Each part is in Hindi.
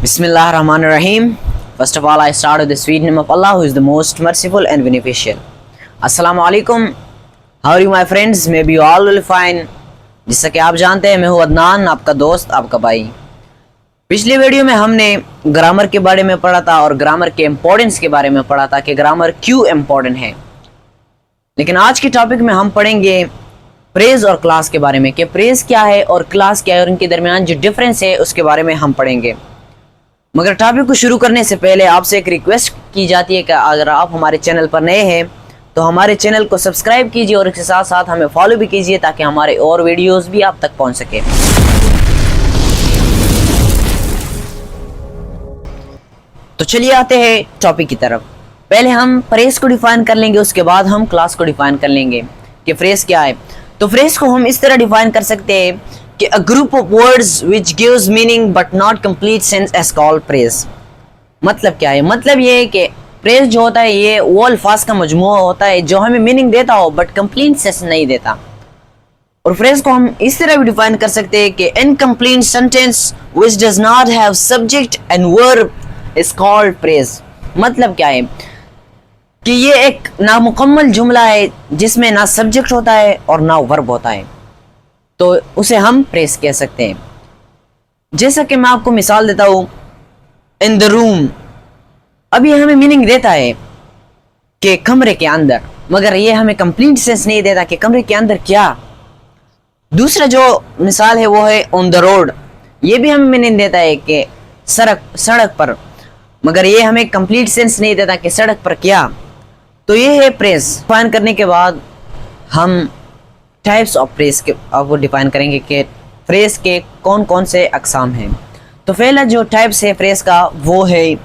Bismillahirrahmanirrahim. First of all, I start with the sweet name of Allah, who is the most merciful and beneficial. Assalamu alaikum. How are you, my friends? Maybe you all will fine. जैसा कि आप जानते हैं, मैं हूँ अदनान, आपका दोस्त, आपका भाई। पिछली वीडियो में हमने ग्रामर के बारे में पढ़ा था और ग्रामर के इम्पोर्टेंस के बारे में पढ़ा था कि ग्रामर क्यों इम्पोर्टेंट है। लेकिन आज के टॉपिक में हम पढ़ेंगे प्रेज और क्लास के बारे में कि प्रेज क्या है और क्लास क्या है और इनके दरमियान जो डिफरेंस है उसके बारे में हम पढ़ेंगे। मगर टॉपिक को शुरू करने से पहले आपसे एक रिक्वेस्ट की जाती है कि अगर आप हमारे चैनल पर नए हैं तो हमारे चैनल को सब्सक्राइब कीजिए और इसके साथ साथ हमें फॉलो भी कीजिए ताकि हमारे और वीडियोस भी आप तक पहुंच सके। तो चलिए आते हैं टॉपिक की तरफ। पहले हम फ्रेज को डिफाइन कर लेंगे, उसके बाद हम क्लास को डिफाइन कर लेंगे कि फ्रेज क्या है। तो फ्रेज को हम इस तरह डिफाइन कर सकते हैं कि a group of words which gives meaning but not complete sense is called phrase। मतलब क्या है? मतलब ये है कि प्रेज जो होता है ये वो अल्फाज का मजमूआ होता है जो हमें मीनिंग देता हो बट कंप्लीट सेंस नहीं देता। और फ्रेज को हम इस तरह भी डिफाइन कर सकते हैं कि incomplete sentence which does not have subject and verb is called phrase। मतलब क्या है कि ये एक नामुकम्मल जुमला है जिसमें ना सब्जेक्ट होता है और ना वर्ब होता है, तो उसे हम प्रेस कह सकते हैं। जैसा कि मैं आपको मिसाल देता हूं, इन द रूम। अब ये हमें मीनिंग देता है कि कमरे के अंदर, मगर ये हमें कंप्लीट सेंस नहीं देता कि कमरे के अंदर क्या। दूसरा जो मिसाल है वो है ऑन द रोड। ये भी हमें मीनिंग देता है कि सड़क पर, मगर ये हमें कंप्लीट सेंस नहीं देता कि सड़क पर क्या। तो ये है प्रेस। डिफाइन करने के बाद हम टाइप्स ऑफ प्रेस के आपको डिफाइन करेंगे कि फ्रेज के कौन कौन से अकसाम हैं। तो पहला जो टाइप्स है फ्रेज का वो है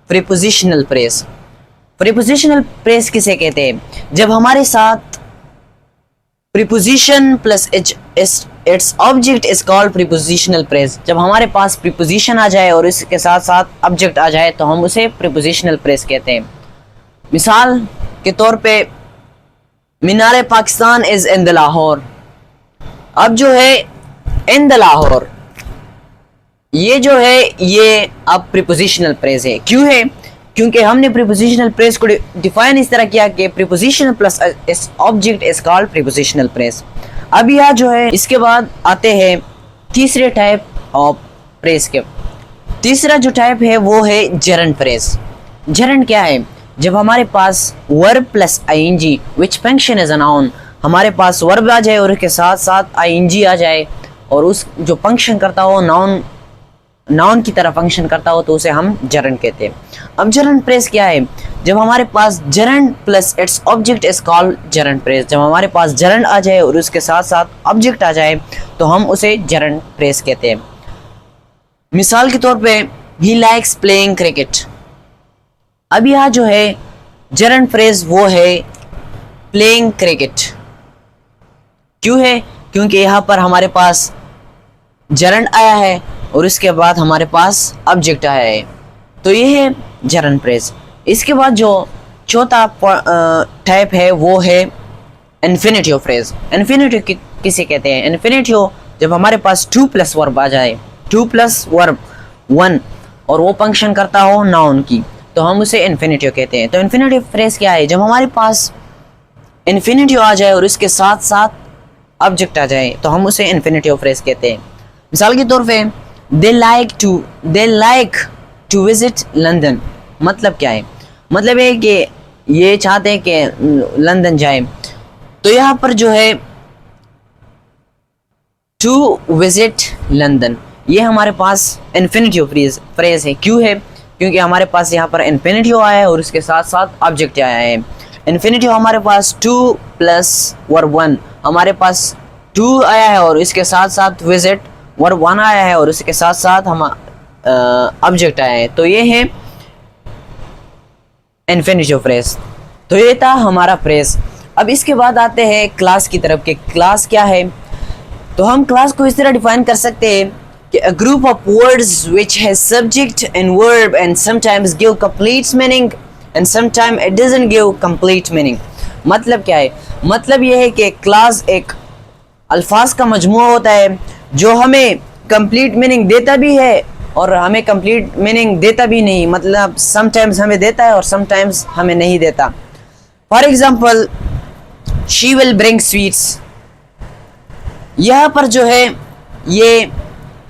प्रीपोजिशनल प्रेस। प्रीपोजिशनल प्रेस किसे कहते हैं? जब हमारे साथ preposition plus its object is called prepositional press. जब हमारे पास प्रीपोजिशन आ जाए और इसके साथ साथ ऑब्जेक्ट आ जाए तो हम उसे प्रीपोजिशनल प्रेस कहते हैं। मिसाल के तौर पे Minar Pakistan is in the Lahore. अब जो है इन द लाहौर, ये जो है ये अब प्रीपोजिशनल प्रेस है। क्यों है? क्योंकि हमने प्रीपोजिशनल प्रेस को डिफाइन इस तरह किया कि preposition plus object is called prepositional press. अब यह जो है, इसके बाद आते हैं तीसरे टाइप ऑफ प्रेस के। तीसरा जो टाइप है वो है जरंड प्रेस। जरंड क्या है? जब हमारे पास verb plus ING which function as a noun, हमारे पास वर्ब आ जाए और उसके साथ साथ आईएनजी आ जाए और उस जो फंक्शन करता हो नाउन की तरह फंक्शन करता हो तो उसे हम जरंड कहते हैं। अब जरंड प्रेस क्या है? जब हमारे पास gerund plus its object is called gerund phrase. जब हमारे पास जरंड आ जाए और उसके साथ साथ ऑब्जेक्ट आ जाए तो हम उसे जरंड प्रेस कहते हैं। मिसाल के तौर पे ही लाइक्स प्लेइंग क्रिकेट। अब यहाँ जो है जरंड फ्रेज वो है प्लेइंग क्रिकेट। क्यों है? क्योंकि यहाँ पर हमारे पास जरंड आया है और इसके बाद हमारे पास ऑब्जेक्ट आया है, तो ये है जरंड फ्रेज। इसके बाद जो चौथा टाइप है वो है इन्फिनिटिव फ्रेज। इन्फिनिटिव किसे कहते हैं? इन्फिनिटिव जब हमारे पास 2 प्लस वर्ब आ जाए, 2 प्लस वर्ब 1 और वो फंक्शन करता हो नाउन की, तो हम उसे इन्फिनिटिव कहते हैं। तो इन्फिनिटिव फ्रेज क्या है? जब हमारे पास इन्फिनिटिव आ जाए और इसके साथ साथ ऑब्जेक्ट आ जाए तो हम उसे इन्फिनिटिव फ्रेज कहते हैं। मिसाल के तौर पे they like to visit London. मतलब क्या है? मतलब है कि ये चाहते हैं कि लंदन जाए। तो यहाँ पर जो है टू विजिट लंदन, ये हमारे पास इन्फिनिटिव फ्रेज है। क्यों है? क्योंकि हमारे पास यहाँ पर इन्फिनिटिव आया है और उसके साथ साथ ऑब्जेक्ट आया है। इन्फिनिटिव हमारे पास 2 प्लस वर्ब 1, हमारे पास 2 आया है और इसके साथ साथ विजिट वर्ब 1 आया है और उसके साथ साथ हम ऑब्जेक्ट आया है, तो ये है इन्फिनिटिव फ्रेज। तो ये था हमारा फ्रेज। अब इसके बाद आते हैं क्लास की तरफ कि क्लास क्या है। तो हम क्लास को इस तरह डिफाइन कर सकते हैं कि a group of words which has subject and verb and sometimes give complete meaning and sometimes it doesn't give complete meaning। मतलब क्या है? मतलब ये है कि क्लास एक अल्फाज का मजमूआ होता है जो हमें कंप्लीट मीनिंग देता भी है और हमें कंप्लीट मीनिंग देता भी नहीं, मतलब समटाइम्स हमें देता है और समटाइम्स हमें नहीं देता। For example she will bring sweets, यहाँ पर जो है ये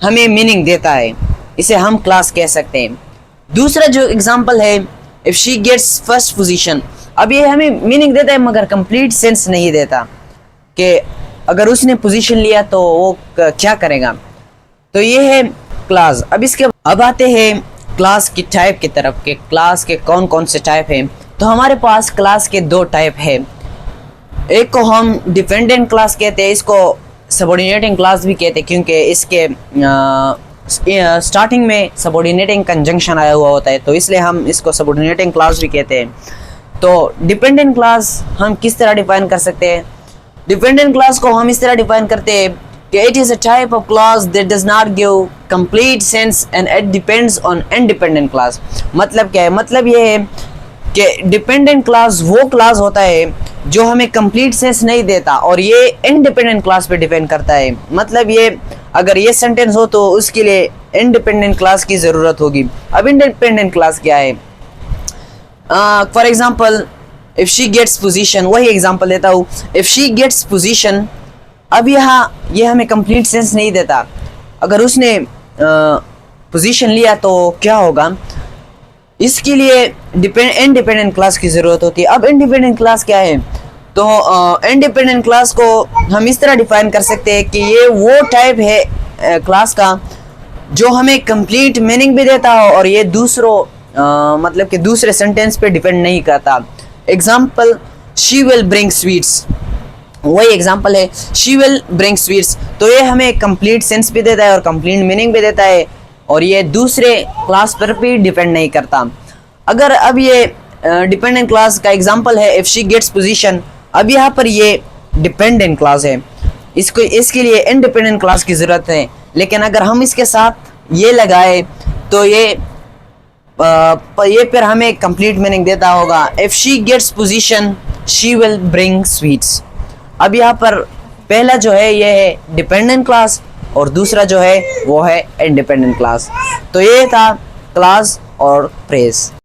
हमें मीनिंग देता है, इसे हम क्लास कह सकते हैं। दूसरा जो एग्जाम्पल है if she gets first position, अब ये हमें मीनिंग देता है मगर कंप्लीट सेंस नहीं देता कि अगर उसने पोजीशन लिया तो वो क्या करेगा। तो ये है क्लास। अब आते हैं क्लास की टाइप की तरफ के क्लास के कौन कौन से टाइप हैं। तो हमारे पास क्लास के दो टाइप है, एक को हम डिपेंडेंट क्लास कहते हैं, इसको सबऑर्डिनेटिंग क्लास भी कहते हैं क्योंकि इसके स्टार्टिंग में सबऑर्डिनेटिंग कंजंक्शन आया हुआ होता है, तो इसलिए हम इसको सबऑर्डिनेटिंग क्लास भी कहते हैं। तो डिपेंडेंट क्लास हम किस तरह डिफाइन कर सकते हैं? डिपेंडेंट क्लास को हम इस तरह डिफाइन करते हैं कि it is a type of class that does not give complete sense and it depends on independent class. मतलब क्या है? मतलब ये है कि डिपेंडेंट क्लास वो क्लास होता है जो हमें कंप्लीट सेंस नहीं देता और ये इंडिपेंडेंट क्लास पे डिपेंड करता है। मतलब ये अगर ये सेंटेंस हो तो उसके लिए इंडिपेंडेंट क्लास की ज़रूरत होगी। अब इंडिपेंडेंट क्लास क्या है? For example if she gets position, वही एग्जांपल देता हूँ। इफ शी गेट्स पोजीशन, अब यहाँ ये हमें कंप्लीट सेंस नहीं देता। अगर उसने पोजीशन लिया तो क्या होगा? इसके लिए इंडिपेंडेंट क्लास की ज़रूरत होती है। अब इंडिपेंडेंट क्लास क्या है? तो इंडिपेंडेंट क्लास को हम इस तरह डिफाइन कर सकते हैं कि ये वो टाइप है क्लास का जो हमें कंप्लीट मीनिंग भी देता हो और ये मतलब कि दूसरे सेंटेंस पे डिपेंड नहीं करता। Example she will bring sweets, वही एग्जाम्पल है शी विल ब्रिंग स्वीट्स, तो ये हमें कंप्लीट सेंस भी देता है और कंप्लीट मीनिंग भी देता है और ये दूसरे क्लास पर भी डिपेंड नहीं करता। अगर अब ये डिपेंडेंट क्लास का एग्जाम्पल है इफ शी गेट्स पोजीशन, अब यहाँ पर ये डिपेंडेंट क्लास है, इसके लिए इंडिपेंडेंट क्लास की ज़रूरत है। लेकिन अगर हम इसके साथ ये लगाए तो ये फिर हमें कंप्लीट मीनिंग देता होगा। If she gets position she will bring sweets. अब यहाँ पर पहला जो है ये है डिपेंडेंट क्लास और दूसरा जो है वो है इंडिपेंडेंट क्लास। तो ये था क्लास और फ्रेज।